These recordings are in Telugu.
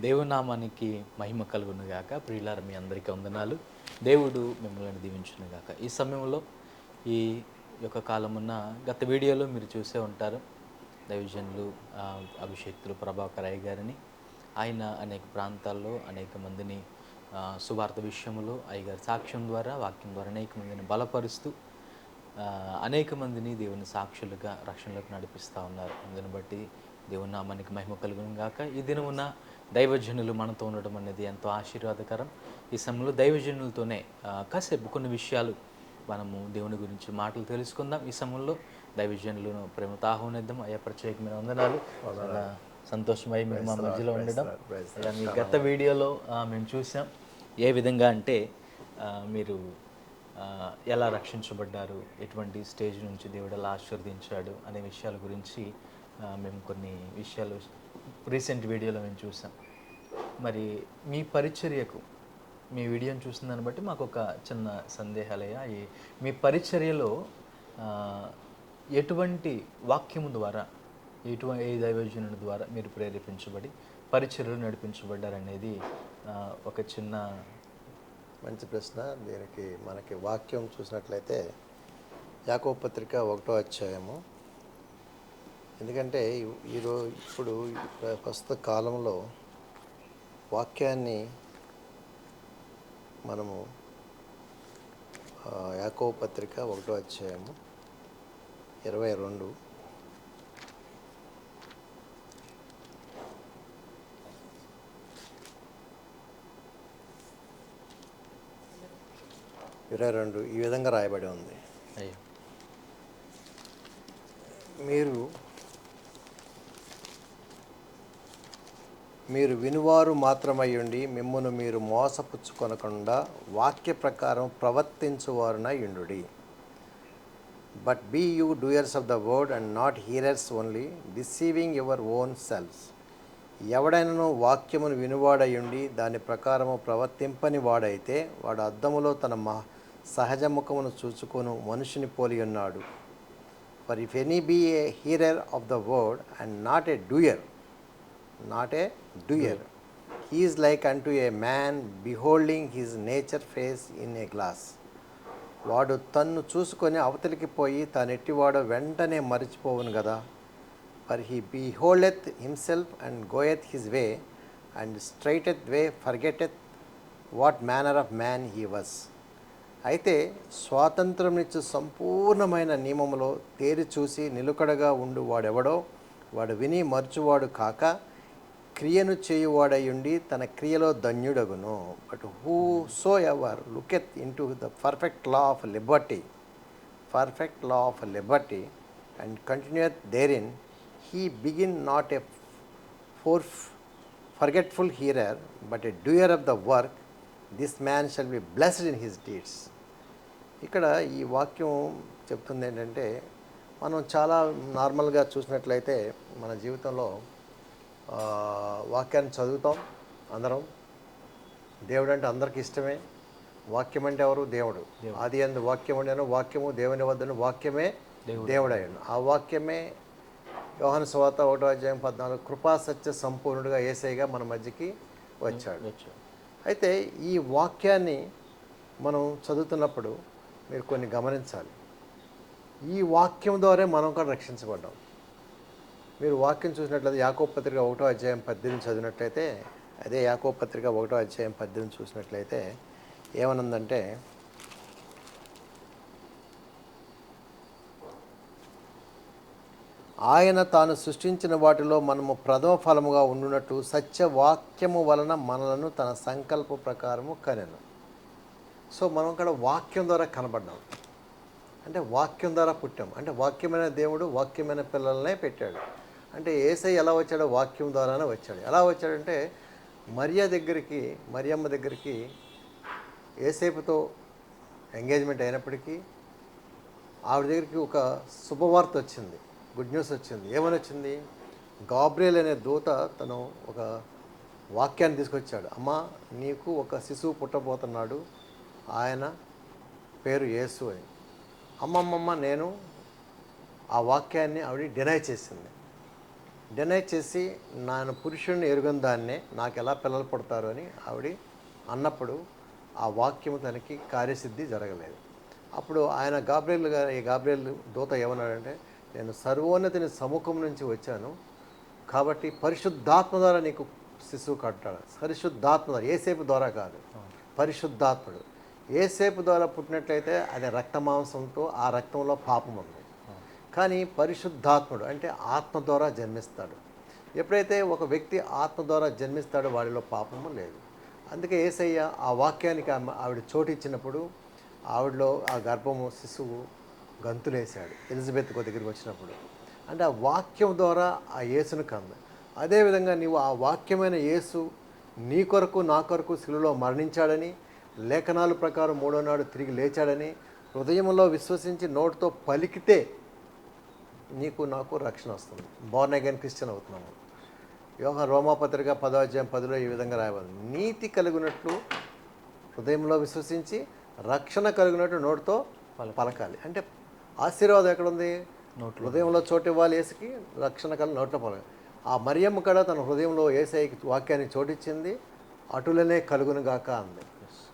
దేవునామానికి మహిమ కలుగును గాక. ప్రియులారా, మీ అందరికీ వందనాలు. దేవుడు మిమ్మల్ని దీవించును గాక. ఈ సమయంలో ఈ యొక్క కాలమున గత వీడియోలో మీరు చూసే ఉంటారు. దైవజనులు అభిషేక్తులు ప్రభాకర్ అయ్య గారిని. ఆయన అనేక ప్రాంతాల్లో అనేక మందిని సువార్త విషయములో అయ్యగారి సాక్ష్యం ద్వారా, వాక్యం ద్వారా అనేక మందిని బలపరుస్తూ అనేక మందిని దేవుని సాక్షులుగా రక్షణలోకి నడిపిస్తూ ఉన్నారు. అందుని బట్టి దేవుని నామానికి మహిమ కలుగును గాక. ఈ దినమున దైవజనులు మనతో ఉండడం అనేది ఎంతో ఆశీర్వాదకరం. ఈ సమయంలో దైవజనులతోనే కాసేపు కొన్ని విషయాలు మనము దేవుని గురించి మాటలు తెలుసుకుందాం. ఈ సమయంలో దైవజనులను ప్రేమతో ఆహ్వానిద్దాం. అయ్యా, ప్రత్యేకమైన వందనాలు. చాలా సంతోషమై మీరు మా మధ్యలో ఉండడం. ఇలా మీ గత వీడియోలో మేము చూసాం ఏ విధంగా అంటే మీరు ఎలా రక్షించబడ్డారు, ఎటువంటి స్టేజ్ నుంచి దేవుడు ఎలా ఆశీర్వదించాడు అనే విషయాల గురించి మేము కొన్ని విషయాలు రీసెంట్ వీడియోలో మేము చూసాం. మరి మీ పరిచర్యకు మీ వీడియోని చూసిన దాన్ని బట్టి మాకు ఒక చిన్న సందేహాలయ్యా. మీ పరిచర్యలో ఎటువంటి వాక్యము ద్వారా, ఏ దైవజనుని ద్వారా మీరు ప్రేరేపించబడి పరిచర్యలు నడిపించబడ్డారనేది ఒక చిన్న మంచి ప్రశ్న. దీనికి మనకి వాక్యం చూసినట్లయితే యాకోబు పత్రిక 1వ అధ్యాయము. ఎందుకంటే ఇప్పుడు ప్రస్తుత కాలంలో వాక్యాన్ని మనము యాకోబు పత్రిక 1వ అధ్యాయము 22 ఈ విధంగా రాయబడి ఉంది. మీరు వినువారు మాత్రమయ్యుండి మిమ్మును మీరు మోసపుచ్చుకొనకుండా వాక్య ప్రకారం ప్రవర్తించువారునై యుండుడి. But be you doers of the word and not hearers only, deceiving your own selves. ఎవడైనను వాక్యమును వినువాడయుండి దాని ప్రకారము ప్రవర్తింపని వాడైతే వాడు అద్దములో తన సహజ ముఖమును చూచుకొను మనుషుని పోలి ఉన్నాడు. For if any be a hearer of the word and not a doer, he is like unto a man beholding his nature face in a glass. వాడు తన్ను చూసుకొని అవతలికి పోయి తానెట్టివాడో వెంటనే మరిచిపోవును కదా. For he beholdeth himself and goeth his way, and straighteth way forgetteth what manner of man he was. అయితే స్వాతంత్రమిచ్చు సంపూర్ణమైన నియమములో తేరి చూసి నిలుకడగా ఉండు వాడెవడో వాడు విని మరచువాడు కాక క్రియను చేయువాడయుండి తన క్రియలో ధన్యుడగును. But whosoever looketh into the perfect law of liberty and continueth therein, he begin not a forgetful hearer but a doer of the work, this man shall be blessed in his deeds. ఇక్కడ ఈ వాక్యం చెప్తుంది ఏంటంటే, మనం చాలా నార్మల్గా చూసినట్లయితే మన జీవితంలో వాక్యాన్ని చదువుతాం అందరం. దేవుడు అంటే అందరికీ ఇష్టమే. వాక్యం అంటే ఎవరు? దేవుడు. ఆది యందు వాక్యం ఉండెను, వాక్యము దేవుని వద్దను, వాక్యమే దేవుడయ్యాడు. ఆ వాక్యమే యోహాను సువార్త 1వ అధ్యాయం 14 కృపా సత్య సంపూర్ణుడిగా యేసయ్యగా మన మధ్యకి వచ్చాడు. అయితే ఈ వాక్యాన్ని మనం చదువుతున్నప్పుడు మీరు కొన్ని గమనించాలి. ఈ వాక్యం ద్వారా మనం కూడా రక్షించబడ్డాం. మీరు వాక్యం చూసినట్లయితే యాకోబు పత్రిక 1వ అధ్యాయం 18 చదివినట్లయితే, అదే యాకోబు పత్రిక 1వ అధ్యాయం 18 చూసినట్లయితే ఏమనుందంటే, ఆయన తాను సృష్టించిన వాటిలో మనము ప్రథమ ఫలముగా ఉండునట్టు సత్యవాక్యము వలన మనలను తన సంకల్ప ప్రకారము కనెను. సో మనం కూడా వాక్యం ద్వారా కనబడ్డాం. అంటే వాక్యం ద్వారా పుట్టాం. అంటే వాక్యమైన దేవుడు వాక్యమైన పిల్లలనే పెట్టాడు. అంటే యేసయ్య ఎలా వచ్చాడో వాక్యం ద్వారానే వచ్చాడు. ఎలా వచ్చాడంటే, మరియమ్మ దగ్గరికి యేసేపుతో ఎంగేజ్మెంట్ అయినప్పటికీ ఆవిడ దగ్గరికి ఒక శుభవార్త వచ్చింది, గుడ్ న్యూస్ వచ్చింది. ఏమని వచ్చింది? గాబ్రియల్ అనే దూత తను ఒక వాక్యాన్ని తీసుకొచ్చాడు. అమ్మ, నీకు ఒక శిశువు పుట్టబోతున్నాడు, ఆయన పేరు యేసు అని. అమ్మమ్మమ్మ నేను ఆ వాక్యాన్ని ఆవిడ డినై చేసింది. డినై చేసి నేను పురుషుడిని ఎరుగని దాన్నే నాకు ఎలా పిల్లలు పుడతారు అని ఆవిడ అన్నప్పుడు ఆ వాక్యము తనకి కార్యసిద్ధి జరగలేదు. అప్పుడు ఆయన గాబ్రియల్ దూత ఏమన్నాడంటే, నేను సర్వోన్నతిని సముఖం నుంచి వచ్చాను కాబట్టి పరిశుద్ధాత్మ ద్వారా నీకు శిశువు కట్టాడు. పరిశుద్ధాత్మ ద్వారా, ఏసేపు ద్వారా కాదు, పరిశుద్ధాత్ముడు. ఏసేపు ద్వారా పుట్టినట్లయితే అది రక్తమాంసంతో, ఆ రక్తంలో పాపం ఉంది. కానీ పరిశుద్ధాత్ముడు అంటే ఆత్మ ద్వారా జన్మిస్తాడు. ఎప్పుడైతే ఒక వ్యక్తి ఆత్మ ద్వారా జన్మిస్తాడో వాడిలో పాపము లేదు. అందుకే యేసయ్య ఆ వాక్యానికి ఆవిడ చోటు ఇచ్చినప్పుడు ఆవిడలో ఆ గర్భము శిశువు గంతులేశాడు ఎలిజబెత్ దగ్గరికి వచ్చినప్పుడు. అంటే ఆ వాక్యం ద్వారా ఆ యేసును కంద. అదేవిధంగా నీవు ఆ వాక్యమైన యేసు నీ కొరకు నా కొరకు శిలువలో మరణించాడని, లేఖనాల ప్రకారం మూడో నాడు తిరిగి లేచాడని హృదయంలో విశ్వసించి నోటితో పలికితే నీకు నాకు రక్షణ వస్తుంది. బోర్న్ అగైన్ క్రిస్టియన్ అవుతున్నాము. రోమాపత్రిక 10వ అధ్యాయం 10లో ఈ విధంగా రాయబడింది, నీతి కలిగినట్లు హృదయంలో విశ్వసించి రక్షణ కలిగినట్టు నోటితో పలకాలి. అంటే ఆశీర్వాదం ఎక్కడుంది? హృదయంలో చోటు ఇవ్వాలి యేసుకి, రక్షణ కలిగి నోట్లో పలకాలి. ఆ మరియమ్మ కూడా తన హృదయంలో యేసయ్యకి వాక్యాన్ని చోటిచ్చింది. అటులనే కలుగును గాక అంది.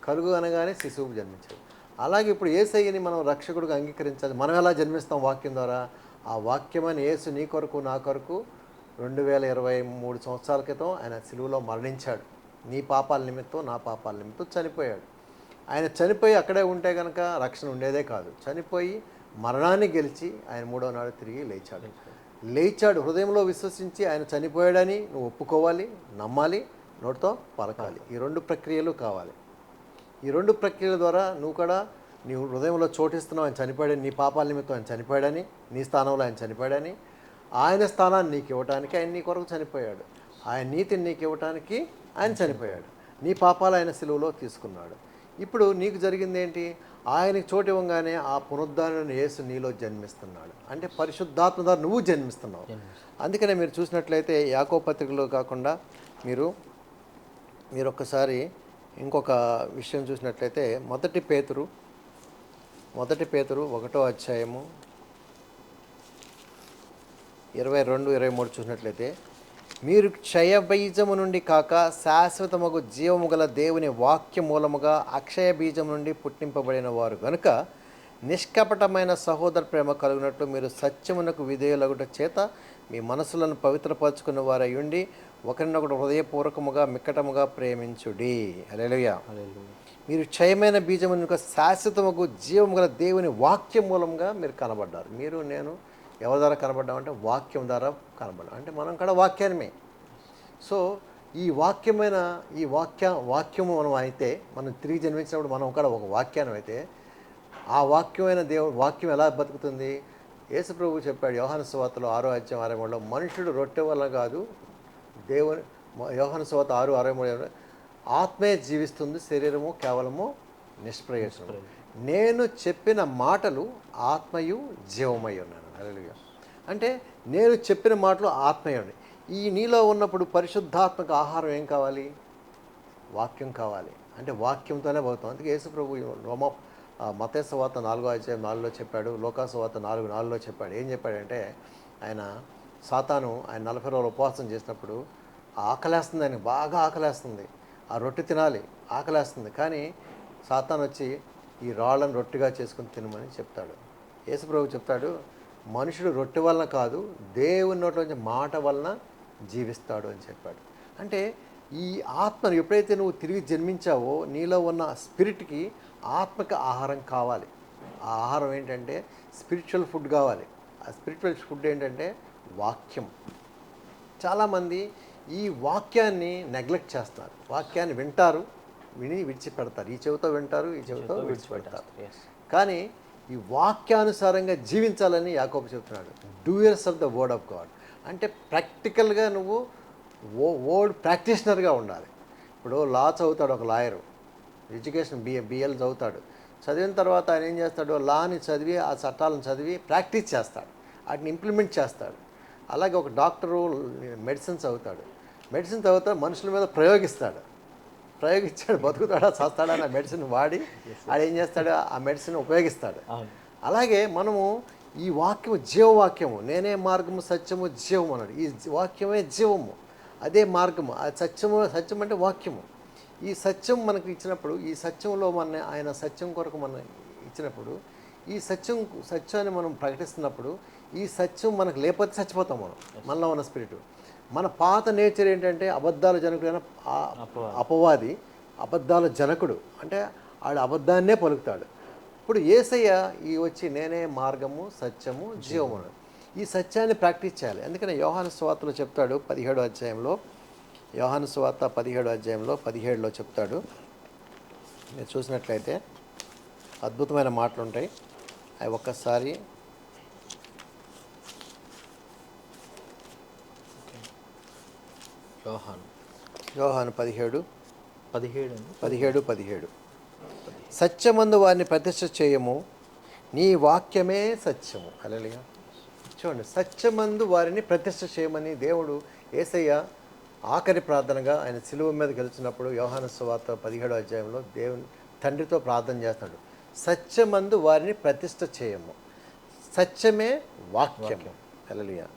కలుగు అనగానే శిశువు జన్మించాడు. అలాగే ఇప్పుడు యేసయ్యని మనం రక్షకుడిగా అంగీకరించాలి. మనం ఎలా జన్మిస్తాం? వాక్యం ద్వారా. ఆ వాక్యమైన యేసు నీ కొరకు నా కొరకు 2023 సంవత్సరాల క్రితం ఆయన సిలువలో మరణించాడు. నీ పాపాల నిమిత్తం, నా పాపాల నిమిత్తం చనిపోయాడు. ఆయన చనిపోయి అక్కడే ఉంటే కనుక రక్షణ ఉండేదే కాదు. చనిపోయి మరణాన్ని గెలిచి ఆయన మూడో నాడు తిరిగి లేచాడు. హృదయంలో విశ్వసించి ఆయన చనిపోయాడని నువ్వు ఒప్పుకోవాలి, నమ్మాలి, నోటితో పలకాలి. ఈ రెండు ప్రక్రియలు కావాలి. ఈ రెండు ప్రక్రియల ద్వారా నువ్వు కూడా నీవు హృదయంలో చోటిస్తున్నావు, ఆయన చనిపోయాడని, నీ పాపాల నిమిత్తం ఆయన చనిపోయాడని, నీ స్థానంలో ఆయన చనిపోయాడని, ఆయన స్థానాన్ని నీకు ఇవ్వడానికి ఆయన నీ కొరకు చనిపోయాడు, ఆయన నీతిని నీకు ఇవ్వడానికి ఆయన చనిపోయాడు, నీ పాపాలు ఆయన సిలువలో తీసుకున్నాడు. ఇప్పుడు నీకు జరిగింది ఏంటి? ఆయనకి చోటు ఇవ్వగానే ఆ పునరుద్ధారణ యేసు నీలో జన్మిస్తున్నాడు. అంటే పరిశుద్ధాత్మ ద్వారా నువ్వు జన్మిస్తున్నావు. అందుకనే మీరు చూసినట్లయితే యాకోబు పత్రికలో కాకుండా మీరు ఒక్కసారి ఇంకొక విషయం చూసినట్లయితే మొదటి పేతురు 1వ అధ్యాయము 22-23 చూసినట్లయితే, మీరు క్షయ బీజము నుండి కాక శాశ్వతమగు జీవము గల దేవుని వాక్య మూలముగా అక్షయ బీజం నుండి పుట్టింపబడిన వారు గనుక నిష్కపటమైన సహోదర ప్రేమ కలుగునట్లు మీరు సత్యమునకు విధేయులగుట చేత మీ మనసులను పవిత్రపరచుకున్న వారై ఉండి ఒకరినొకడు హృదయపూర్వకముగా మిక్కటముగా ప్రేమించుడి. హల్లెలూయా. మీరు క్షయమైన బీజము యొక్క శాశ్వతముకు జీవము గల దేవుని వాక్యం మూలంగా మీరు కనబడ్డారు. మీరు నేను ఎవరి ద్వారా కనబడ్డామంటే వాక్యం ద్వారా కనబడ్డాం. అంటే మనం కూడా వాక్యానమే. సో ఈ వాక్యము మనం అయితే, మనం తిరిగి జన్మించినప్పుడు మనం కూడా ఒక వాక్యానం అయితే, ఆ వాక్యమైన వాక్యం ఎలా బతుకుతుంది? యేసు ప్రభువు చెప్పాడు యోహాను సువార్తలో 6వ అధ్యాయం 63లో, మనుషుడు రొట్టె వల్ల కాదు దేవుని, యోహాను సువార్త 6:63, ఆత్మే జీవిస్తుంది, శరీరము కేవలము నిష్ప్రయోజనం. నేను చెప్పిన మాటలు ఆత్మయు జీవమై ఉన్నాను. హల్లెలూయా. అంటే నేను చెప్పిన మాటలు ఆత్మయండి. ఈ నీలో ఉన్నప్పుడు పరిశుద్ధాత్మక ఆహారం ఏం కావాలి? వాక్యం కావాలి. అంటే వాక్యంతోనే బతుకుతాం. అందుకే యేసు ప్రభు మత్తయి సువార్త 4వ అధ్యాయం 4లో చెప్పాడు, లోకా సువార్త 4:4లో చెప్పాడు. ఏం చెప్పాడంటే, సాతాను ఆయన 40 రోజులు ఉపవాసం చేసినప్పుడు ఆకలేస్తుంది, ఆయనకు బాగా ఆకలేస్తుంది, ఆ రొట్టె తినాలి, ఆకలేస్తుంది. కానీ సాతాను వచ్చి ఈ రాళ్ళను రొట్టెగా చేసుకుని తినమని చెప్తాడు. యేసు ప్రభు చెప్తాడు, మనుషుడు రొట్టె వలన కాదు దేవుని నోట్లోంచి మాట వలన జీవిస్తాడు అని చెప్పాడు. అంటే ఈ ఆత్మను ఎప్పుడైతే నువ్వు తిరిగి జన్మించావో నీలో ఉన్న స్పిరిట్కి ఆత్మక ఆహారం కావాలి. ఆ ఆహారం ఏంటంటే స్పిరిచువల్ ఫుడ్ కావాలి. ఆ స్పిరిచువల్ ఫుడ్ ఏంటంటే వాక్యం. చాలామంది ఈ వాక్యాన్ని నెగ్లెక్ట్ చేస్తారు. వాక్యాన్ని వింటారు, విని విడిచిపెడతారు. ఈ చెవితో వింటారు, ఈ చెవితో విడిచిపెడతారు. కానీ ఈ వాక్యానుసారంగా జీవించాలని యాకోబు చెప్తున్నాడు. Doers of the word of God. అంటే ప్రాక్టికల్గా నువ్వు వర్డ్ ప్రాక్టీషనర్గా ఉండాలి. ఇప్పుడు లా చదువుతాడు ఒక లాయరు, ఎడ్యుకేషన్ బిఎల్ చదువుతాడు. చదివిన తర్వాత ఆయన ఏం చేస్తాడు? లాని చదివి, ఆ చట్టాలను చదివి ప్రాక్టీస్ చేస్తాడు, వాటిని ఇంప్లిమెంట్ చేస్తాడు. అలాగే ఒక డాక్టరు మెడిసిన్ చదువుతాడు. మెడిసిన్ చదువుతాడు, మనుషుల మీద ప్రయోగిస్తాడు. బతుకుతాడా చస్తాడా ఆ మెడిసిన్ వాడి ఆడు ఏం చేస్తాడు? ఆ మెడిసిన్ ఉపయోగిస్తాడు. అలాగే మనము ఈ వాక్యము జీవవాక్యము, నేనే మార్గము సత్యము జీవము అన్నాడు. ఈ వాక్యమే జీవము, అదే మార్గము. ఆ సత్యము, సత్యం అంటే వాక్యము. ఈ సత్యం మనకు ఇచ్చినప్పుడు, ఈ సత్యంలో ఆయన సత్యం కొరకు మనం ఇచ్చినప్పుడు, ఈ సత్యాన్ని మనం ప్రకటిస్తున్నప్పుడు, ఈ సత్యం మనకు లేకపోతే చచ్చిపోతాం మనం, మనలో ఉన్న స్పిరిట్. మన పాత నేచర్ ఏంటంటే అబద్ధాల జనకుడైన అపవాది, అబద్ధాల జనకుడు, అంటే ఆడు అబద్ధాన్నే పలుకుతాడు. ఇప్పుడు యేసయ్య వచ్చి నేనే మార్గము సత్యము జీవము, ఈ సత్యాన్ని ప్రాక్టీస్ చేయాలి. అందుకని యోహాను సువార్తలో చెప్తాడు 17వ అధ్యాయంలో, యోహాను సువార్త 17వ అధ్యాయంలో 17లో చెప్తాడు. మీరు చూసినట్లయితే అద్భుతమైన మాటలు ఉంటాయి. అవి ఒక్కసారి యోహాను 17 సత్యమందు వారిని ప్రతిష్ఠ చేయము, నీ వాక్యమే సత్యము. హల్లెలూయా. చూడండి, సత్యమందు వారిని ప్రతిష్ఠ చేయమని దేవుడు యేసయ్య ఆఖరి ప్రార్థనగా ఆయన శిలువ మీద గెలిచినప్పుడు యోహాను సువార్త 17వ అధ్యాయంలో దేవుని తండ్రితో ప్రార్థన చేస్తున్నాడు. సత్యమందు వారిని ప్రతిష్ఠ చేయము, సత్యమే వాక్యము. హల్లెలూయా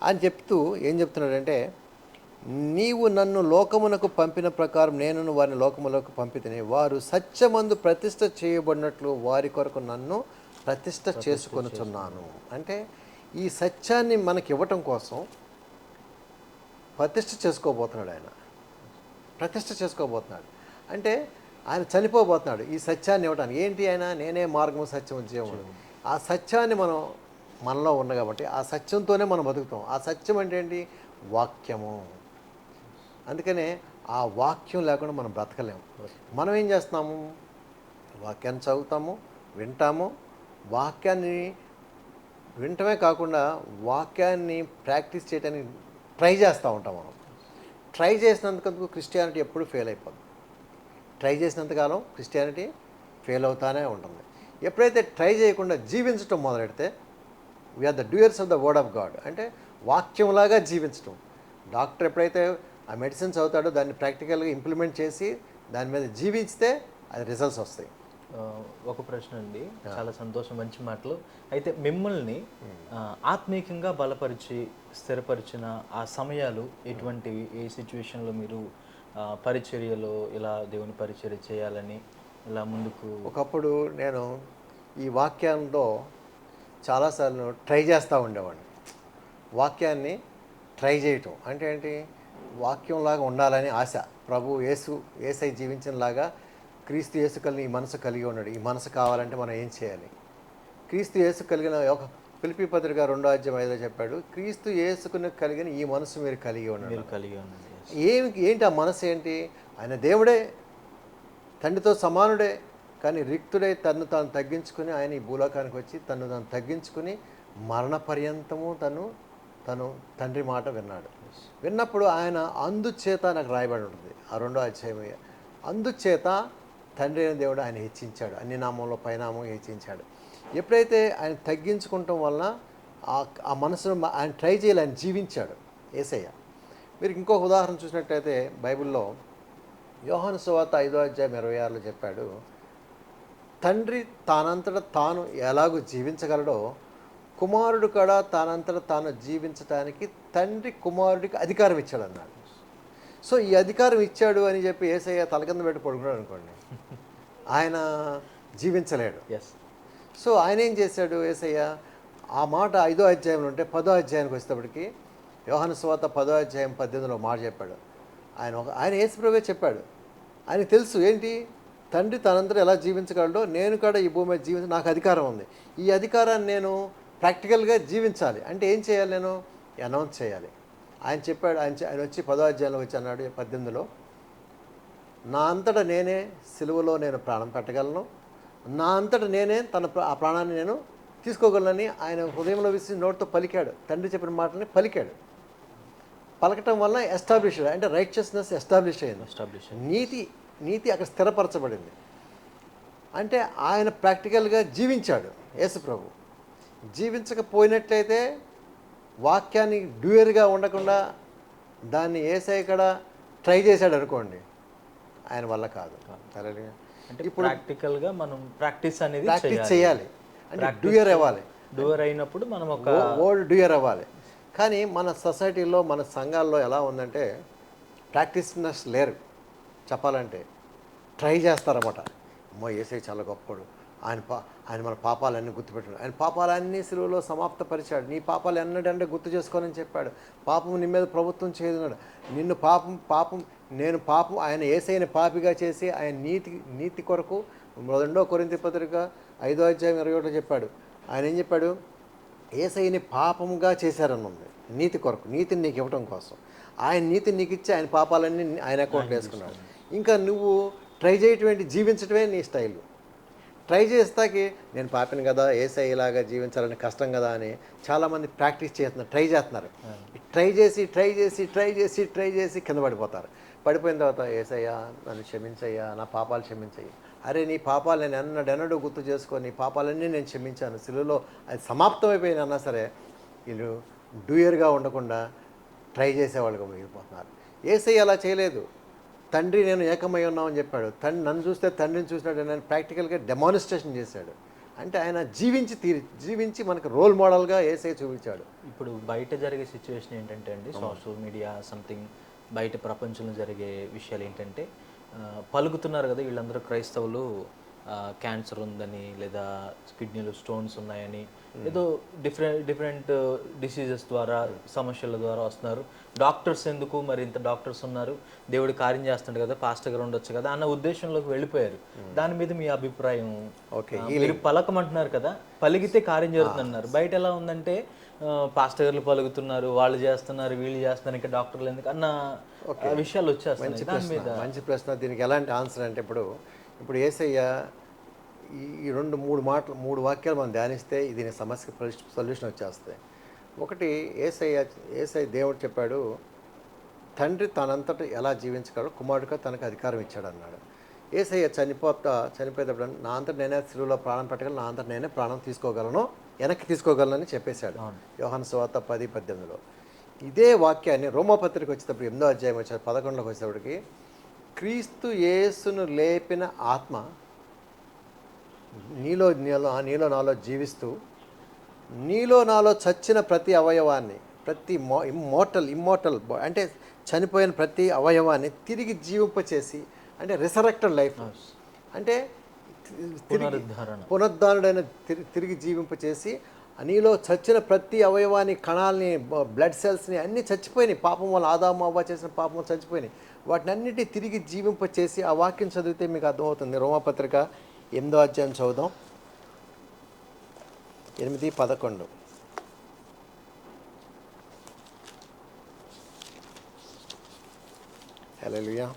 అని చెప్తూ ఏం చెప్తున్నాడంటే, నీవు నన్ను లోకమునకు పంపిన ప్రకారం నేను వారిని లోకములకు పంపితిని, వారు సత్యమందు ప్రతిష్ఠ చేయబడినట్లు వారి కొరకు నన్ను ప్రతిష్ఠ చేసుకొనుచున్నాను. అంటే ఈ సత్యాన్ని మనకి ఇవ్వటం కోసం ప్రతిష్ఠ చేసుకోబోతున్నాడు ఆయన. ప్రతిష్ఠ చేసుకోబోతున్నాడు అంటే ఆయన చనిపోబోతున్నాడు ఈ సత్యాన్ని ఇవ్వటానికి. ఏంటి ఆయన? నేనే మార్గము సత్యము జీవము. ఆ సత్యాన్ని మనలో ఉంది కాబట్టి ఆ సత్యంతోనే మనం బతుకుతాం. ఆ సత్యం అంటే ఏంటి? వాక్యము. అందుకనే ఆ వాక్యం లేకుండా మనం బ్రతకలేము. మనం ఏం చేస్తున్నాము? వాక్యాన్ని చదువుతాము, వింటాము. వాక్యాన్ని వింటమే కాకుండా వాక్యాన్ని ప్రాక్టీస్ చేయడానికి ట్రై చేస్తూ ఉంటాం మనం. ట్రై చేసినందుకు క్రిస్టియానిటీ ఎప్పుడు ఫెయిల్ అయిపోతుంది. ట్రై చేసినంతకాలం క్రిస్టియానిటీ ఫెయిల్ అవుతానే ఉంటుంది. ఎప్పుడైతే ట్రై చేయకుండా జీవించటం మొదలెడితే we're the doers of the word of God, అంటే వాక్యంలాగా జీవించటం. డాక్టర్ ఎప్పుడైతే ఆ మెడిసిన్స్ అవుతాడో దాన్ని ప్రాక్టికల్గా ఇంప్లిమెంట్ చేసి దాని మీద జీవిస్తే అది రిజల్ట్స్ వస్తాయి. ఒక ప్రశ్న అండి, చాలా సంతోషం, మంచి మాటలు. అయితే మిమ్మల్ని ఆత్మీయంగా బలపరిచి స్థిరపరిచిన ఆ సమయాలు ఎటువంటివి? ఏ సిచ్యువేషన్లో మీరు పరిచర్యలో ఇలా దేవుని పరిచర్య చేయాలని ఇలా ముందుకు? ఒకప్పుడు నేను ఈ వాక్యంలో చాలాసార్లు ట్రై చేస్తూ ఉండేవాడిని. వాక్యాన్ని ట్రై చేయటం అంటే ఏంటి? వాక్యంలాగా ఉండాలని ఆశ. ప్రభు యేసై జీవించినలాగా క్రీస్తు యేసు కలిగిన ఈ మనసు కలిగి ఉన్నాడు. ఈ మనసు కావాలంటే మనం ఏం చేయాలి? క్రీస్తు యేసు కలిగిన ఒక ఫిలిప్పీ పత్రిక 2వ అధ్యాయం 5లో చెప్పాడు, క్రీస్తు యేసుకుని కలిగిన ఈ మనసు మీరు కలిగి ఉన్నాడు. ఏంటి ఆ మనసు? ఏంటి? ఆయన దేవుడే, తండ్రితో సమానుడే, కానీ రిక్తుడై తను తాను తగ్గించుకుని ఆయన ఈ భూలోకానికి వచ్చి తను తాను తగ్గించుకుని మరణ పర్యంతము తను తండ్రి మాట విన్నాడు. విన్నప్పుడు ఆయన అందుచేత నాకు రాయబడి ఉంటుంది ఆ 2వ అధ్యాయం. అందుచేత తండ్రి అయిన దేవుడు ఆయన హెచ్చించాడు, అన్ని నామంలో పైనామం హెచ్చించాడు. ఎప్పుడైతే ఆయన తగ్గించుకుంటాం వలన ఆ మనసును ఆయన ట్రై చేయాలి, ఆయన జీవించాడు యేసయ్య. మీరు ఇంకొక ఉదాహరణ చూసినట్టయితే బైబిల్లో యోహాను సువార్త 5వ అధ్యాయం 26లో చెప్పాడు, తండ్రి తానంతట తాను ఎలాగూ జీవించగలడో కుమారుడు కూడా తానంతట తాను జీవించడానికి తండ్రి కుమారుడికి అధికారం ఇచ్చాడు అన్నాడు. సో ఈ అధికారం ఇచ్చాడు అని చెప్పి యేసయ్య తల కింద పెట్టి పడుకున్నాడు అనుకోండి, ఆయన జీవించలేడు. సో ఆయన ఏం చేశాడు యేసయ్య? ఆ మాట 5వ అధ్యాయంలో ఉంటే 10వ అధ్యాయానికి వచ్చేటప్పటికి యోహాను సువార్త 10వ అధ్యాయం 18లో మాట చెప్పాడు. ఆయన యేసుప్రభువే చెప్పాడు. ఆయనకు తెలుసు ఏంటి? తండ్రి తనంతరం ఎలా జీవించగలడో నేను కూడా ఈ భూమి మీద నాకు అధికారం ఉంది. ఈ అధికారాన్ని నేను ప్రాక్టికల్గా జీవించాలి. అంటే ఏం చేయాలి? నేను అనౌన్స్ చేయాలి. ఆయన చెప్పాడు. ఆయన వచ్చి 10వ అధ్యాయంలో వచ్చి అన్నాడు 18లో, నా అంతటా నేనే సిలువలో నేను ప్రాణం పెట్టగలను, నా అంతటా నేనే ఆ ప్రాణాన్ని నేను తీసుకోగలనని ఆయన హృదయంలో విసి నోటితో పలికాడు. తండ్రి చెప్పిన మాటని పలికాడు. పలకటం వల్ల ఎస్టాబ్లిష్, అంటే రైచియస్నెస్ ఎస్టాబ్లిష్ అయింది. నీతి అక్కడ స్థిరపరచబడింది. అంటే ఆయన ప్రాక్టికల్గా జీవించాడు యేసు ప్రభు. జీవించకపోయినట్లయితే వాక్యాన్ని డ్యూయర్గా ఉండకుండా దాన్ని యేసయ్య కూడా ట్రై చేశాడు అనుకోండి, ఆయన వల్ల కాదు. అంటే ఇప్పుడు ప్రాక్టికల్గా మనం ప్రాక్టీస్ చేయాలి. అంటే డ్యూయర్ అవ్వాలి. డూయర్ అయినప్పుడు మనం ఒక ఓల్డ్ డూయర్ అవ్వాలి. కానీ మన సొసైటీలో మన సంఘాల్లో ఎలా ఉందంటే ప్రాక్టీస్నర్స్ లేరు చెప్పాలంటే. ట్రై చేస్తారన్నమాట. అమ్మో యేసయ్య చాలా గొప్పోడు, ఆయన మన పాపాలన్నీ గుర్తుపెట్టాడు, ఆయన పాపాలన్నీ సిలువలో సమాప్తపరిచాడు, నీ పాపాలు ఎన్నడంటే గుర్తు చేసుకోనని చెప్పాడు, పాపం నీ మీద ప్రభుత్వం చేయదున్నాడు, నిన్ను ఆయన యేసయ్యని పాపిగా చేసి ఆయన నీతి కొరకు 2 కొరింథీ పత్రిక 5:21 చెప్పాడు. ఆయన ఏం చెప్పాడు? యేసయ్యని పాపముగా చేశారనుంది నీతి కొరకు, నీతిని నీకు ఇవ్వటం కోసం. ఆయన నీతిని నీకు ఇచ్చి ఆయన పాపాలన్నీ ఆయన అకౌంట్లో వేసుకున్నాడు. ఇంకా నువ్వు ట్రై చేయటం జీవించడమే నీ స్టైల్. ట్రై చేస్తాకి నేను పాపిని కదా, యేసయ్యలాగా జీవించాలని కష్టం కదా అని చాలామంది ప్రాక్టీస్ చేస్తున్నారు, ట్రై చేసి కింద పడిపోతారు. పడిపోయిన తర్వాత యేసయ్య నన్ను క్షమించయ్యా, నా పాపాలు క్షమించయ్యా. అరే నీ పాపాలు నేను ఎన్నడెన్నడూ గుర్తు చేసుకొని నీ పాపాలన్నీ నేను క్షమించాను, సిలువలో అది సమాప్తమైపోయినా సరే వీళ్ళు డూయర్గా ఉండకుండా ట్రై చేసేవాళ్ళుగా మిగిలిపోతున్నారు. యేసయ్య అలా చేయలేదు. తండ్రి నేను ఏకమై ఉన్నామని చెప్పాడు. నన్ను చూస్తే తండ్రిని చూసినాడు నేను ప్రాక్టికల్గా డెమాన్స్ట్రేషన్ చేశాడు. అంటే ఆయన జీవించి మనకు రోల్ మోడల్గా యేసయ్య చూపించాడు. ఇప్పుడు బయట జరిగే సిచ్యువేషన్ ఏంటంటే అండి, సోషల్ మీడియా సంథింగ్ బయట ప్రపంచంలో జరిగే విషయాలు ఏంటంటే పలుకుతున్నారు కదా వీళ్ళందరూ క్రైస్తవులు, క్యాన్సర్ ఉందని లేదా కిడ్నీలో స్టోన్స్ ఉన్నాయని ఏదో డిఫరెంట్ డిసీజెస్ ద్వారా సమస్యల ద్వారా వస్తున్నారు. డాక్టర్స్ ఎందుకు, మరి ఇంత డాక్టర్స్ ఉన్నారు, దేవుడు కార్యం చేస్తున్నాడు కదా, పాస్టర్ గారు ఉండొచ్చు కదా అన్న ఉద్దేశంలోకి వెళ్ళిపోయారు. దాని మీద మీ అభిప్రాయం? ఓకే, మీరు పలకమంటున్నారు కదా, పలిగితే కార్యం జరుగుతుందన్నారు. బయట ఎలా ఉందంటే పాస్టర్ గారు పలుకుతున్నారు, వాళ్ళు చేస్తున్నారు, వీళ్ళు చేస్తున్నారు, ఇంకా డాక్టర్లు ఎందుకు అన్న విషయాలు వచ్చేస్తాయి. దాని మీద మంచి ప్రశ్న. దీనికి ఎలాంటి ఆన్సర్ అంటే ఇప్పుడు యేసయ్య ఈ 2-3 వాక్యాలు మనం ధ్యానిస్తే దీని సమస్యకి సొల్యూషన్ వచ్చేస్తాయి. ఒకటి, యేసయ్య దేవుడు చెప్పాడు తండ్రి తనంతట ఎలా జీవించగలడు, కుమారుడిగా తనకు అధికారం ఇచ్చాడు అన్నాడు. యేసయ్య చనిపోయేటప్పుడు నా అంతట నేనే సిలువలో ప్రాణం పెట్టగలను, నా అంతట నేనే ప్రాణం వెనక్కి తీసుకోగలనని చెప్పేశాడు యోహాను సువార్త 10:18. ఇదే వాక్యాన్ని రోమాపత్రిక వచ్చేటప్పుడు 8వ అధ్యాయం 11లోకి వచ్చేటప్పటికి క్రీస్తు యేసును లేపిన ఆత్మ నీలో నాలో జీవిస్తూ నీలో నాలో చచ్చిన ప్రతి అవయవాన్ని, ప్రతి ఇమ్మోర్టల్ అంటే చనిపోయిన ప్రతి అవయవాన్ని తిరిగి జీవింపచేసి, అంటే రిసరెక్టెడ్ లైఫ్ అంటే పునరుద్ధానుడైన తిరిగి జీవింపచేసి నీలో చచ్చిన ప్రతి అవయవాన్ని, కణాలని, బ్లడ్ సెల్స్ని అన్నీ చచ్చిపోయినాయి. పాపం వల్ల ఆదాము అవ్వ చేసిన పాపం చచ్చిపోయినాయి. వాటిని అన్నిటి తిరిగి జీవింపచేసి ఆ వాక్యం చదివితే మీకు అర్థమవుతుంది. రోమాపత్రిక 8వ అధ్యాయం చదువుదాం, 8-11. హల్లెలూయా.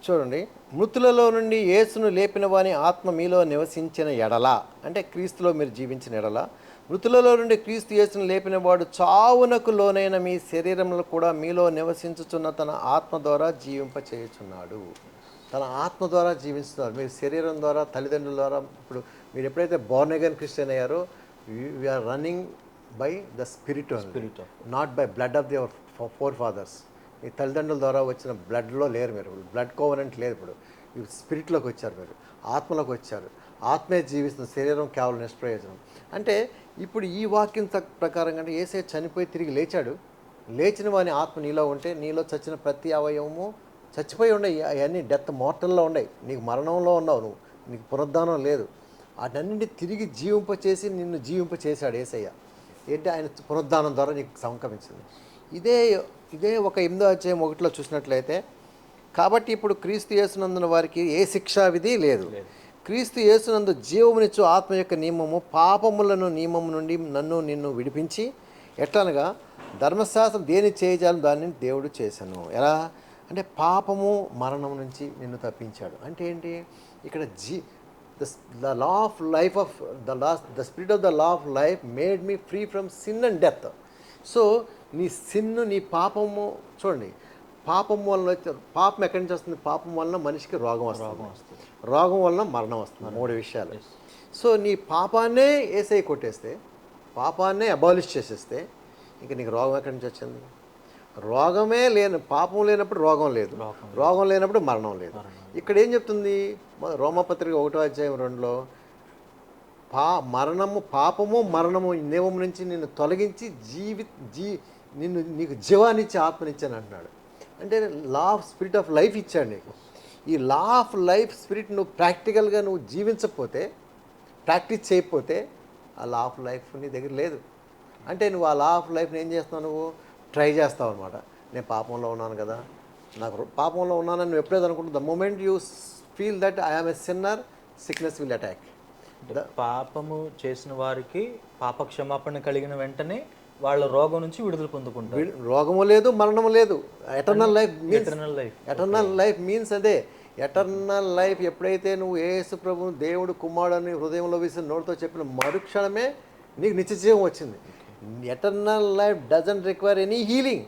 చూడండి, మృతులలో నుండి యేసును లేపిన వాని ఆత్మ మీలో నివసించిన ఎడల, అంటే క్రీస్తులో మీరు జీవించిన ఎడల, మృతులలో నుండి క్రీస్తు యేసును లేపిన వాడు చావునకు లోనైన మీ శరీరంలో కూడా మీలో నివసించుచున్న తన ఆత్మ ద్వారా జీవింపచేయుచున్నాడు. తన ఆత్మ ద్వారా జీవిస్తున్నారు. మీరు శరీరం ద్వారా, తల్లిదండ్రుల ద్వారా, ఇప్పుడు మీరు ఎప్పుడైతే బోర్న్ అగైన్ క్రిస్టియన్ అయ్యారో we're running by the spirit, not by blood of the forefathers. మీ తల్లిదండ్రుల ద్వారా వచ్చిన బ్లడ్లో లేరు మీరు, బ్లడ్ కోవనెంట్ లేదు. ఇప్పుడు స్పిరిట్లోకి వచ్చారు, మీరు ఆత్మలోకి వచ్చారు. ఆత్మే జీవిస్తున్న, శరీరం కేవలం నిష్ప్రయోజనం. అంటే ఇప్పుడు ఈ వాక్యం ప్రకారంగా అంటే యేసయ్య చనిపోయి తిరిగి లేచాడు. లేచిన వాని ఆత్మ నీలో ఉంటే నీలో చచ్చిన ప్రతి అవయవము చచ్చిపోయి ఉన్నాయి. అవన్నీ డెత్ మోర్టల్లో ఉన్నాయి. నీకు మరణంలో ఉన్నావు నువ్వు, నీకు పునరుద్ధానం లేదు. వాటన్నింటి తిరిగి జీవింపచేసి నిన్ను జీవింపచేశాడు యేసయ్య. ఏంటి? ఆయన పునరుద్ధానం ద్వారా నీకు సంక్రమించింది. ఇదే ఒక 8వ అధ్యాయం 1లో చూసినట్లయితే, కాబట్టి ఇప్పుడు క్రీస్తు యేసునందున వారికి ఏ శిక్షా విధి లేదు. క్రీస్తు యేసునందు జీవమునిచ్చు ఆత్మ యొక్క నియమము పాపములను నియమము నుండి నిన్ను విడిపించి, ఎట్లనగా ధర్మశాస్త్రం దేని చేయజాలని దాన్ని దేవుడు చేశాను. ఎలా అంటే పాపము మరణం నుంచి నిన్ను తప్పించాడు. అంటే ఏంటి? ఇక్కడ the law of life of the spirit of the law of life made me free from sin and death. So నీ సిన్ను, నీ పాపము, చూడండి, పాపం వలన, పాపం ఎక్కడి నుంచి వస్తుంది? పాపం వలన మనిషికి రోగం వస్తుంది, రోగం వలన మరణం వస్తుంది. 3 విషయాలు. సో నీ పాపాన్నే యేసయ్య కొట్టేస్తే, పాపాన్నే అబాలిష్ చేసేస్తే ఇంక నీకు రోగం ఎక్కడి నుంచి వచ్చింది? రోగమే పాపం లేనప్పుడు రోగం లేదు, రోగం లేనప్పుడు మరణం లేదు. ఇక్కడ ఏం చెప్తుంది రోమాపత్రిక 1వ అధ్యాయం 2లో? పాపము మరణము ఈ నియమం నుంచి నిన్ను తొలగించి నీకు జీవాన్నిచ్చి ఆత్మనిచ్చాను అంటున్నాడు. అంటే law of spirit of life ఇచ్చాడు నీకు. ఈ లా ఆఫ్ లైఫ్ స్పిరిట్ నువ్వు ప్రాక్టికల్గా నువ్వు జీవించకపోతే, ప్రాక్టీస్ చేయకపోతే ఆ లా ఆఫ్ లైఫ్ నీ దగ్గర లేదు. అంటే నువ్వు ఆ లా ఆఫ్ లైఫ్ని ఏం చేస్తున్నావు, నువ్వు ట్రై చేస్తావు అనమాట. నేను పాపంలో ఉన్నాను కదా, నాకు పాపంలో ఉన్నానని నువ్వు ఎప్పుడైతే అనుకుంటున్నావు, the moment you feel that I am a sinner, sickness will attack. పాపము చేసిన వారికి పాప క్షమాపణ కలిగిన వెంటనే వాళ్ళ రోగం నుంచి విడుదల పొందుకుంటారు. రోగము లేదు, మరణము లేదు. Eternal life eternal life means అదే. ఎటర్నల్ లైఫ్ ఎప్పుడైతే నువ్వు యేసు ప్రభువు దేవుడు కుమారుడని హృదయంలో వేసిన నోటితో చెప్పిన మరుక్షణమే నీకు నిత్యజీవం వచ్చింది. Eternal life doesn't require any healing.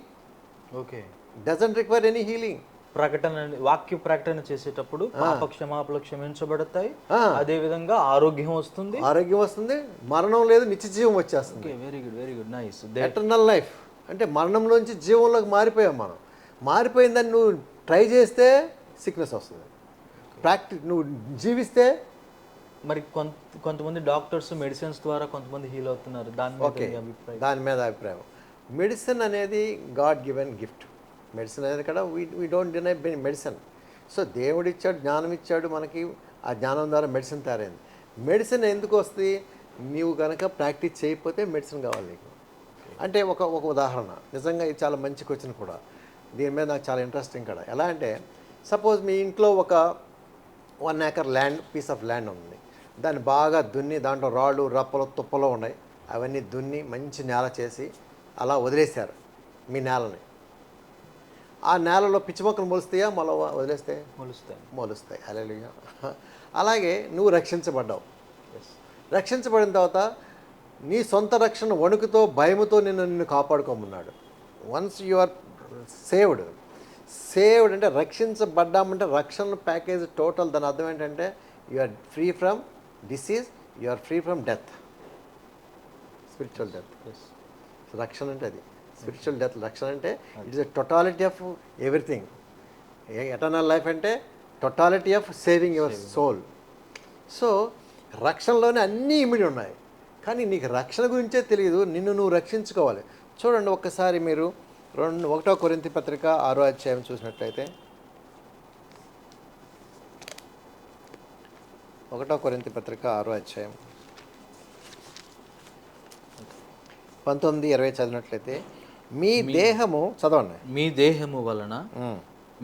Okay, doesn't require any healing. ప్రకటన, వాక్య ప్రకటన చేసేటప్పుడు పాప క్షమాపణలు క్షమించబడతాయి, అదే విధంగా ఆరోగ్యం వస్తుంది, మరణం లేదు, నిత్యజీవం వచ్చేస్తుంది. Very good, very good, nice. Eternal life అంటే మరణంలోంచి జీవంలోకి మారిపోయాం మనం. మారిపోయిందని నువ్వు ట్రై చేస్తే సిక్నెస్ వస్తుంది. నువ్వు జీవిస్తే. మరి కొంతమంది డాక్టర్స్ మెడిసిన్స్ ద్వారా కొంతమంది హీల్ అవుతున్నారు. దాని మీద అభిప్రాయం. మెడిసిన్ అనేది గాడ్ గివెన్ గిఫ్ట్. మెడిసిన్ అనేది కూడా we don't deny medicine. So దేవుడు ఇచ్చాడు, జ్ఞానం ఇచ్చాడు మనకి. ఆ జ్ఞానం ద్వారా మెడిసిన్ తయారైంది. మెడిసిన్ ఎందుకు వస్తుంది, నీవు కనుక ప్రాక్టీస్ చేయకపోతే మెడిసిన్ కావాలి నీకు. అంటే ఒక ఉదాహరణ, నిజంగా ఇది చాలా మంచి క్వశ్చన్ కూడా. దీని మీద నాకు చాలా ఇంట్రెస్టింగ్ కూడా. ఎలా అంటే, సపోజ్ మీ ఇంట్లో ఒక 1 acre land, piece of land ఉంది. దాన్ని బాగా దున్ని, దాంట్లో రాళ్ళు రప్పలు తుప్పలు ఉన్నాయి, అవన్నీ దున్ని మంచి నేల చేసి అలా వదిలేశారు మీ నేలని. ఆ నేలలో పిచ్చి మొక్కలు మొలుస్తాయా, మళ్ళీ వదిలేస్తే మొలుస్తాయి. హల్లెలూయా. అలాగే నువ్వు రక్షించబడ్డావు. రక్షించబడిన తర్వాత నీ సొంత రక్షణ వణుకుతో భయముతో నిన్ను కాపాడుకోమన్నాడు. వన్స్ యు ఆర్ సేవ్డ్ అంటే రక్షించబడ్డామంటే రక్షణ ప్యాకేజ్ టోటల్. దాని అర్థం ఏంటంటే you are free from disease, you are free from death, spiritual death. రక్షణ అంటే అది స్పిరిచువల్ డెత్. రక్షణ అంటే it is a totality of everything. Eternal life అంటే totality of saving your soul. So రక్షణలోనే అన్నీ ఇమిడి ఉన్నాయి, కానీ నీకు రక్షణ గురించే తెలియదు. నిన్ను నువ్వు రక్షించుకోవాలి. చూడండి, ఒక్కసారి మీరు 1 కొరింథీ పత్రిక 6వ అధ్యాయం చూసినట్లయితే, 1 కొరింథీ పత్రిక 6వ అధ్యాయం 19-20 చదివినట్లయితే, మీ దేహము చదవండి.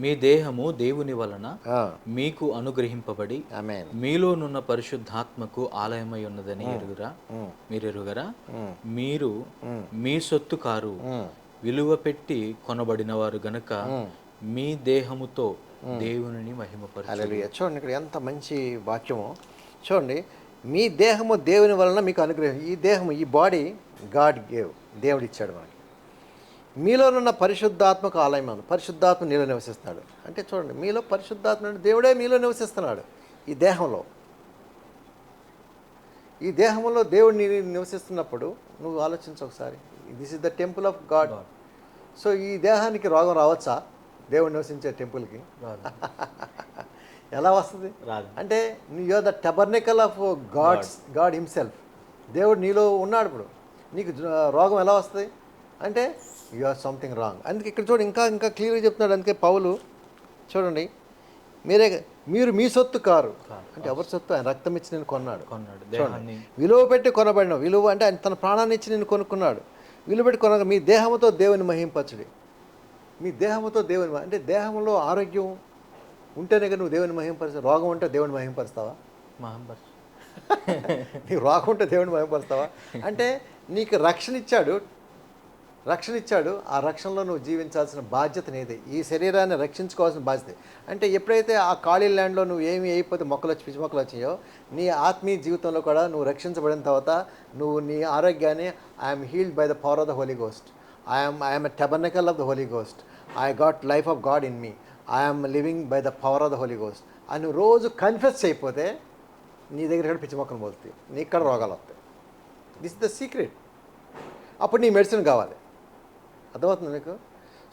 మీ దేహము దేవుని వలన మీకు అనుగ్రహింపబడి మీలోనున్న పరిశుద్ధాత్మకు ఆలయమై ఉన్నదని ఎరుగరా? మీరు మీ సొత్తు కారు, విలువ పెట్టి కొనబడిన వారు గనుక మీ దేహముతో దేవునిని మహిమపరచుడి. చూడండి, ఇక్కడ ఎంత మంచి వాక్యమో చూడండి. మీ దేహము దేవుని వలన మీకు అనుగ్రహం. ఈ దేహము, ఈ బాడీ గాడ్ గేవ్, దేవుడు ఇచ్చాడు మనకి. మీలోనున్న పరిశుద్ధాత్మకు ఆలయం అను. పరిశుద్ధాత్మ నీలో నివసిస్తాడు. అంటే చూడండి, మీలో పరిశుద్ధాత్మ అంటే దేవుడే మీలో నివసిస్తున్నాడు. ఈ దేహంలో దేవుడు నివసిస్తున్నప్పుడు నువ్వు ఆలోచించు ఒకసారి. This is the temple of God. So ఈ దేహానికి రోగం రావచ్చా? దేవుడు నివసించే టెంపుల్కి ఎలా వస్తుంది? అంటే you are the tabernacle of God himself. దేవుడు నీలో ఉన్నాడు. ఇప్పుడు నీకు రోగం ఎలా వస్తుంది అంటే యు ఆర్ సంథింగ్ రాంగ్. అందుకే ఇక్కడ చూడండి, ఇంకా క్లియర్గా చెప్తున్నాడు. అందుకే పౌలు చూడండి, మీరు మీ సొత్తు కారు. అంటే ఎవరి సొత్తు? ఆయన రక్తం ఇచ్చి నేను కొన్నాడు. విలువ పెట్టి కొనబడిన. విలువ అంటే ఆయన తన ప్రాణాన్ని ఇచ్చి నేను కొనుక్కున్నాడు. విలువ పెట్టి కొన. మీ దేహంతో దేవుని మహింపరచుడి. మీ దేహంతో దేవుని అంటే దేహంలో ఆరోగ్యం ఉంటేనే కదా నువ్వు దేవుని మహింపరుస్తావు. రోగం ఉంటే దేవుని మహింపరుస్తావా? నీకు రోగం ఉంటే దేవుని మహింపరుస్తావా? అంటే నీకు రక్షణ ఇచ్చాడు. ఆ రక్షణలో నువ్వు జీవించాల్సిన బాధ్యత నీదే. ఈ శరీరాన్ని రక్షించుకోవాల్సిన బాధ్యత. అంటే ఎప్పుడైతే ఆ ఖాళీ ల్యాండ్లో నువ్వు ఏమి అయిపోతే పిచ్చి మొక్కలు వచ్చాయో, నీ ఆత్మీయ జీవితంలో కూడా నువ్వు రక్షించబడిన తర్వాత నువ్వు నీ ఆరోగ్యాన్ని I'm healed by the power of the Holy Ghost. I'm a tabernacle of the Holy Ghost. I got life of God in me. I'm living by the power of the Holy Ghost అని నువ్వు రోజు కన్ఫెస్ చేయకపోతే నీ దగ్గర కూడా పిచ్చి మొక్కలు పోతాయి, నీకు ఇక్కడ రోగాలు వస్తాయి. This is the secret. అప్పుడు నీ మెడిసిన్ కావాలి. అర్థమవుతుంది నీకు?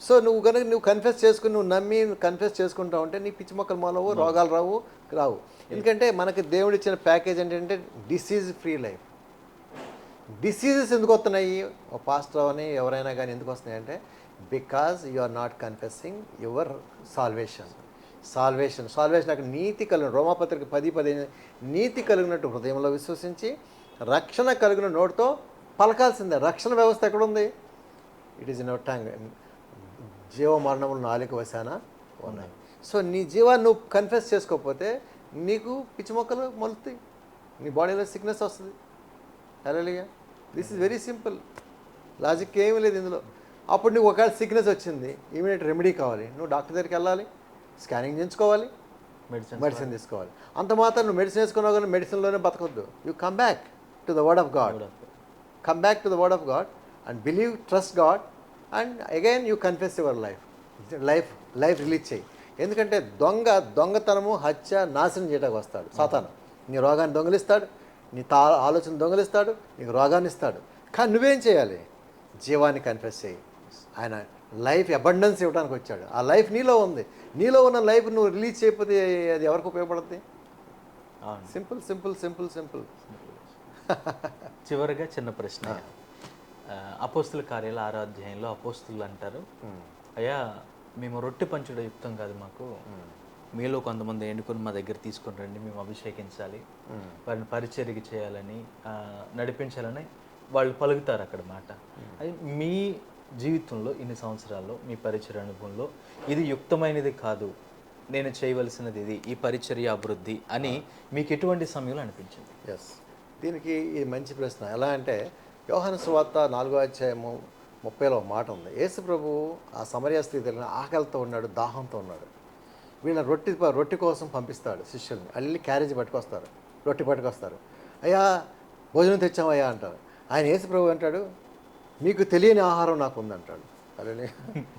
సో నువ్వు కనుక నువ్వు కన్ఫెస్ చేసుకుని నువ్వు నమ్మి కన్ఫెస్ చేసుకుంటా ఉంటే నీ పిచ్చి మొక్కలు మొలవు, రోగాలు రావు. ఎందుకంటే మనకి దేవుడు ఇచ్చిన ప్యాకేజ్ ఏంటంటే డిసీజ్ ఫ్రీ లైఫ్. డిసీజెస్ ఎందుకు వస్తున్నాయి ఓ పాస్టర్ అని ఎవరైనా కానీ ఎందుకు వస్తున్నాయి అంటే because you are not confessing your salvation అక్కడ నీతి కలిగిన రోమాపత్రిక 10:15 నీతి కలిగినట్టు హృదయంలో విశ్వసించి రక్షణ కలిగిన నోటితో పలకాల్సిందే. రక్షణ వ్యవస్థ ఎక్కడుంది? It is in our tongue. జీవ మరణములు నాలుక వశాన ఉన్నాయి. సో నీ జీవాన్ని నువ్వు కన్ఫెస్ చేసుకోకపోతే నీకు పిచ్చి మొక్కలు మొలుతాయి, నీ బాడీలో సిక్నెస్ వస్తుంది. Hallelujah. This is very simple, logic ఏమీ లేదు ఇందులో. అప్పుడు నీకు ఒకవేళ సిక్నెస్ వచ్చింది, ఇమీడియట్ రెమెడీ కావాలి, నువ్వు డాక్టర్ దగ్గరికి వెళ్ళాలి, స్కానింగ్ చేయించుకోవాలి, మెడిసిన్ తీసుకోవాలి. అంత మాత్రం నువ్వు మెడిసిన్ వేసుకున్నావు కానీ మెడిసిన్లోనే బతకొద్దు. You come back to the word of God, and believe, trust God, and again you confess your life release చేయి. ఎందుకంటే దొంగతనము, హత్య, నాశనం చేయడానికి వస్తాడు సాతాను. నీ రోగాన్ని దొంగిలిస్తాడు, నీ ఆలోచన దొంగిలిస్తాడు, నీకు రోగాన్ని ఇస్తాడు. కానీ నువ్వేం చేయాలి? జీవాన్ని కన్ఫెస్ చేయి. ఆయన లైఫ్ అబండెన్స్ ఇవ్వడానికి వచ్చాడు. ఆ లైఫ్ నీలో ఉంది. నీలో ఉన్న లైఫ్ నువ్వు రిలీజ్ చేయకపోతే అది ఎవరికి ఉపయోగపడుతుంది? సింపుల్. చివరిగా చిన్న ప్రశ్న. అపోస్తుల కార్యాల 6వ అధ్యాయంలో అపోస్తులు అంటారు, అయ్యా మేము రొట్టె పంచుట యుక్తం కాదు మాకు, మీలో కొంతమంది ఎన్నుకొని మా దగ్గర తీసుకొని రండి, మేము అభిషేకించాలి, వారిని పరిచర్య చేయాలని, నడిపించాలని వాళ్ళు పలుకుతారు అక్కడ మాట. అది మీ జీవితంలో ఇన్ని సంవత్సరాల్లో మీ పరిచర్య అనుభవంలో ఇది యుక్తమైనది కాదు, నేను చేయవలసినది ఇది, ఈ పరిచర్య అభివృద్ధి అని మీకు ఎటువంటి సమయంలో అనిపించింది? ఎస్, దీనికి ఇది మంచి ప్రశ్న. ఎలా అంటే యోహాను సువార్త 4వ అధ్యాయము 30లో మాట ఉంది. యేసు ప్రభు ఆ సమరయ స్త్రీ దగ్గర ఆకలితో ఉన్నాడు, దాహంతో ఉన్నాడు. వీళ్ళ రొట్టె కోసం పంపిస్తాడు శిష్యుల్ని. అల్లి క్యారేజ్ పట్టుకొస్తారు, రొట్టె పట్టుకొస్తారు. అయ్యా భోజనం తెచ్చామయ్యా అంటారు. ఆయన యేసు ప్రభు అంటాడు, మీకు తెలియని ఆహారం నాకు ఉందంటాడు. అలానే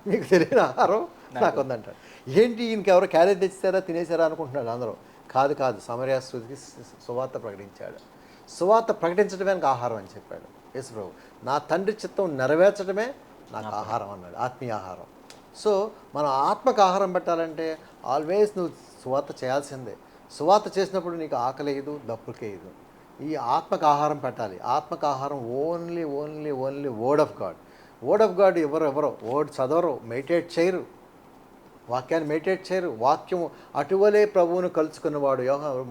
మీకు తెలియని ఆహారం నాకు ఉందంటాడు. ఏంటి ఇంకెవరో క్యారేజ్ తెచ్చారా, తినేసారా అనుకుంటున్నాడు అందరూ. కాదు, సమరయ స్త్రీకి సువార్త ప్రకటించాడు. సువార్త ప్రకటించడమే నాకు ఆహారం అని చెప్పాడు యేసు ప్రభు. నా తండ్రి చిత్తం నెరవేర్చడమే నాకు ఆహారం అన్నాడు, ఆత్మీయ ఆహారం. సో మనం ఆత్మకు ఆహారం పెట్టాలంటే ఆల్వేస్ నువ్వు సువార్త చేయాల్సిందే. సువార్త చేసినప్పుడు నీకు ఆకలేయదు, దప్పుకేయదు. ఈ ఆత్మకు ఆహారం పెట్టాలి. ఆత్మకు ఆహారం ఓన్లీ వర్డ్ ఆఫ్ గాడ్. ఎవరో వర్డ్ చదవరు, మెడిటేట్ చేయరు, వాక్యాన్ని మెడిటేట్ చేయరు. వాక్యము అటువలే ప్రభువును కలుసుకున్నవాడు.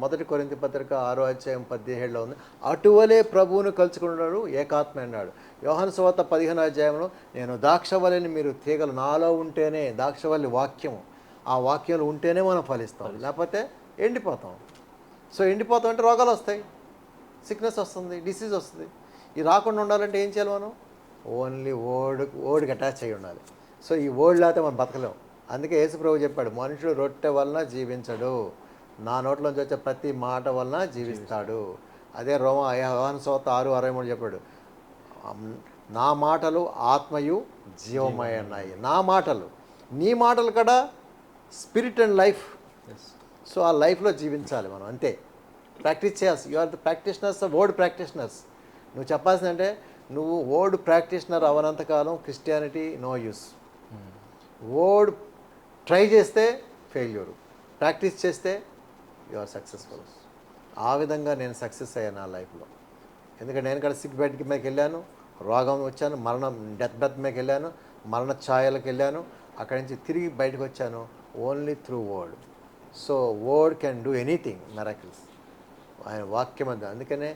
1 కొరింథీ పత్రిక 6వ అధ్యాయం 17లో ఉంది, అటువలే ప్రభువును కలుసుకున్నాడు ఏకాత్మ అన్నాడు. యోహాను సువార్త 15వ అధ్యాయంలో నేను ద్రాక్షవల్లిని, మీరు తీగలు నాలో ఉంటేనే, ద్రాక్షవల్లి వాక్యము, ఆ వాక్యాలు ఉంటేనే మనం ఫలిస్తాం, లేకపోతే ఎండిపోతాం. సో ఎండిపోతాం అంటే రోగాలు వస్తాయి, సిక్నెస్ వస్తుంది, డిసీజ్ వస్తుంది. ఇది రాకుండా ఉండాలంటే ఏం చేయాలి? మనం ఓన్లీ వర్డ్కి అటాచ్ అయ్యి ఉండాలి. సో ఈ వర్డ్ లేకపోతే మనం బతకలేం. అందుకే యేసు ప్రభు చెప్పాడు, మనుషుడు రొట్టె వలన జీవించడు, నా నోట్లోంచి వచ్చే ప్రతి మాట వలన జీవిస్తాడు. అదే యోహాను సువార్త 6:63 చెప్పాడు, నా మాటలు ఆత్మయు జీవమై ఉన్నాయి. నా మాటలు, నీ మాటలు కూడా స్పిరిట్ అండ్ లైఫ్. సో ఆ లైఫ్లో జీవించాలి మనం, అంతే. ప్రాక్టీస్ చేయాల్సి, you are the practitioners, word practitioners. నువ్వు చెప్పాల్సిందంటే నువ్వు వర్డ్ ప్రాక్టీషనర్ అవనంతకాలం Christianity no use. Word try చేస్తే ఫెయిల్యూర్, ప్రాక్టీస్ చేస్తే యు ఆర్ సక్సెస్ఫుల్. ఆ విధంగా నేను సక్సెస్ అయ్యాను నా లైఫ్లో. ఎందుకంటే నేను కూడా సిక్ బెడ్ మీదకి వెళ్ళాను, రోగం వచ్చాను, డెత్ మీదకి వెళ్ళాను, మరణ ఛాయలకు వెళ్ళాను, అక్కడి నుంచి తిరిగి బయటకు వచ్చాను only through word. So word can do anything, miracles. ఆయన వాక్యం అంతా. అందుకనే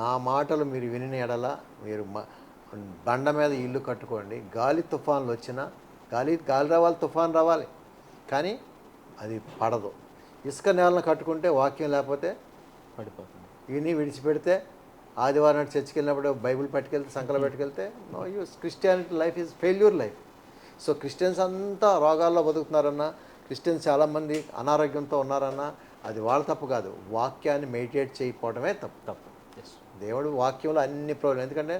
నా మాటలు మీరు విని ఎడల మీరు బండ మీద ఇల్లు కట్టుకోండి, గాలి తుఫాన్లు వచ్చినా, గాలి రావాలి, తుఫాన్ రావాలి, కానీ అది పడదు. ఇసుక నేలను కట్టుకుంటే వాక్యం లేకపోతే పడిపోతుంది. విని విడిచిపెడితే, ఆదివారం నాడు చర్చికి వెళ్ళినప్పుడు బైబిల్ పట్టుకెళ్తే, సంకలం పెట్టుకెళ్తే no use. Christianity life is failure life. So Christians అంతా రోగాల్లో బతుకుతున్నారన్నా, క్రిస్టియన్స్ చాలామంది అనారోగ్యంతో ఉన్నారన్నా, అది వాళ్ళ తప్పు కాదు, వాక్యాన్ని మెడిటేట్ చేయకపోవడమే తప్పు. దేవుడు వాక్యంలో అన్ని ప్రాబ్లం. ఎందుకంటే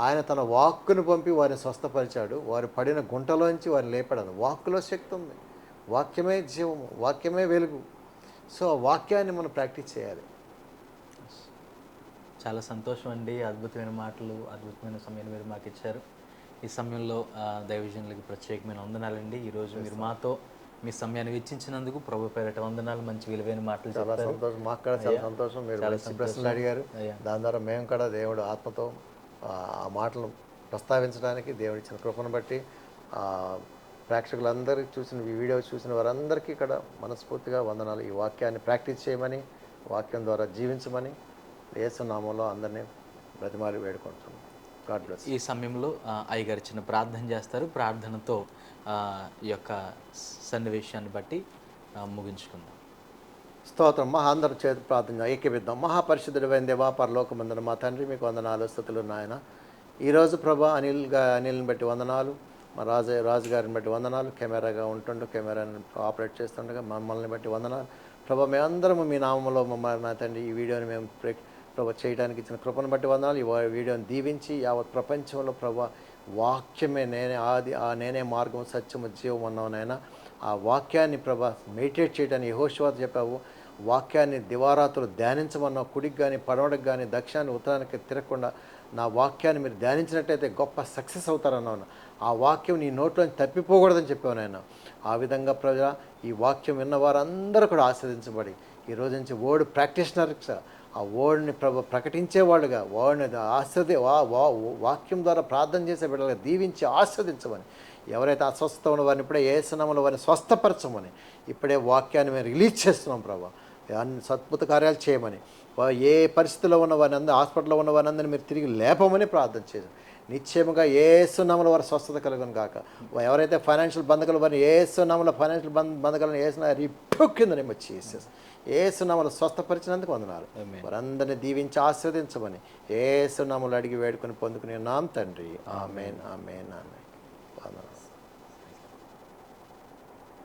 ఆయన తన వాక్కును పంపి వారిని స్వస్థపరిచాడు, వారు పడిన గుంటలోంచి వారిని లేపాడు. వాక్కులో శక్తి ఉంది, వాక్యమే జీవము, వాక్యమే వెలుగు. సో ఆ వాక్యాన్ని మనం ప్రాక్టీస్ చేయాలి. చాలా సంతోషం అండి, అద్భుతమైన మాటలు, అద్భుతమైన సమయాన్ని మీరు మాకు ఇచ్చారు. ఈ సమయంలో దైవజనులకి ప్రత్యేకమైన వందనాలండి. ఈరోజు మీరు మాతో మీ సమయాన్ని వెచ్చించినందుకు ప్రభు పేరట వందనాలు. మంచి విలువైన మాటలు చాలా చెప్పారు. సంతోషం, మాకు కూడా చాలా సంతోషం. మీరు చాలా మంచి ప్రశ్నలు అడిగారు. అయ్యా. దాని ద్వారా మేము కూడా దేవుడు ఆత్మతో ఆ మాటలు ప్రస్తావించడానికి దేవుడు ఇచ్చిన కృపను బట్టి ప్రేక్షకులందరికీ ఈ వీడియో చూసిన వారందరికీ ఇక్కడ మనస్ఫూర్తిగా వందనాలు. ఈ వాక్యాన్ని ప్రాక్టీస్ చేయమని, వాక్యం ద్వారా జీవించమని యేసు నామంలో అందరినీ బ్రతిమాలి వేడుకుంటున్నాం. God bless. ఈ సమయంలో అయ్యగారు చిన్న ప్రార్థన చేస్తారు. ప్రార్థనతో ఈ యొక్క సన్నివేశాన్ని బట్టి ముగించుకుందాం. స్తోత్రం. అందరూ చేతి ప్రార్థన ఏకీపిద్దాం. మహాపరిశుద్ధుడైన దేవా, పరలోకమందున మా తండ్రి, మీకు వందనాలు స్తుతులు నాయన. ఈరోజు ప్రభా అనిల్ని బట్టి వందనాలు, మా రాజు గారిని బట్టి వందనాలు. కెమెరాగా ఉంటుండు, కెమెరాని ఆపరేట్ చేస్తుండగా మమ్మల్ని బట్టి వందనాలు ప్రభా. మేమందరము మీ నామంలో మమ్మల్ని నా తండ్రి ఈ వీడియోని మేము ప్రభా చేయడానికి ఇచ్చిన కృపను బట్టి వందనాలు. ఈ వీడియోని దీవించి యావత్ ప్రపంచంలో ప్రభా వాక్యమే నేనే మార్గం సత్యము జీవం అన్నావునైనా ఆ వాక్యాన్ని ప్రభా మెడిటేట్ చేయడానికి యెహోషువ చెప్పావు. వాక్యాన్ని దివారాత్రులు ధ్యానించమన్నావు. కుడికి కానీ పడవడికి కానీ దక్షిణాన్ని ఉత్తరానికి తిరగకుండా నా వాక్యాన్ని మీరు ధ్యానించినట్టయితే గొప్ప సక్సెస్ అవుతారన్నాను. ఆ వాక్యం నీ నోట్లోంచి తప్పిపోకూడదని చెప్పావు నాయన. ఆ విధంగా ప్రజల ఈ వాక్యం విన్న వారందరూ కూడా ఆస్వాదించబడి ఈ రోజు నుంచి వర్డ్ ప్రాక్టీషనర్స్ ఆ వర్డ్ని ప్రకటించేవాళ్ళుగా వర్డ్ని వాక్యం ద్వారా ప్రార్థన చేసే బిడ్డలుగా దీవించి ఆస్వాదించమని, ఎవరైతే అస్వస్థత ఉన్న వారిని ఇప్పుడే యేసు నామములో వారిని స్వస్థపరచమని ఇప్పుడే వాక్యాన్ని మేము రిలీజ్ చేస్తున్నాం ప్రభా. అన్ని అద్భుత కార్యాలు చేయమని, ఏ పరిస్థితిలో ఉన్న వారిని అందరూ హాస్పిటల్లో ఉన్న వారిని అందరినీ మీరు తిరిగి లేపమని ప్రార్థన చేశాం. నిశ్చయముగా యేసు నామములో వారి స్వస్థత కలుగును గాక. ఎవరైతే ఫైనాన్షియల్ బంధకాలు వారిని యేసు నామములో ఫైనాన్షియల్ బంధకాలను యేసు రిప్యూక్ కింద వచ్చి యేసు నామములో స్వస్థపరిచినందుకు వందనాలు. వారందరినీ దీవించి ఆస్వాదించమని యేసు నామములో అడిగి వేడుకొని పొందుకునే నామ తండ్రి. ఆమేన్, ఆమేన్, ఆమేన్. వందనాలు.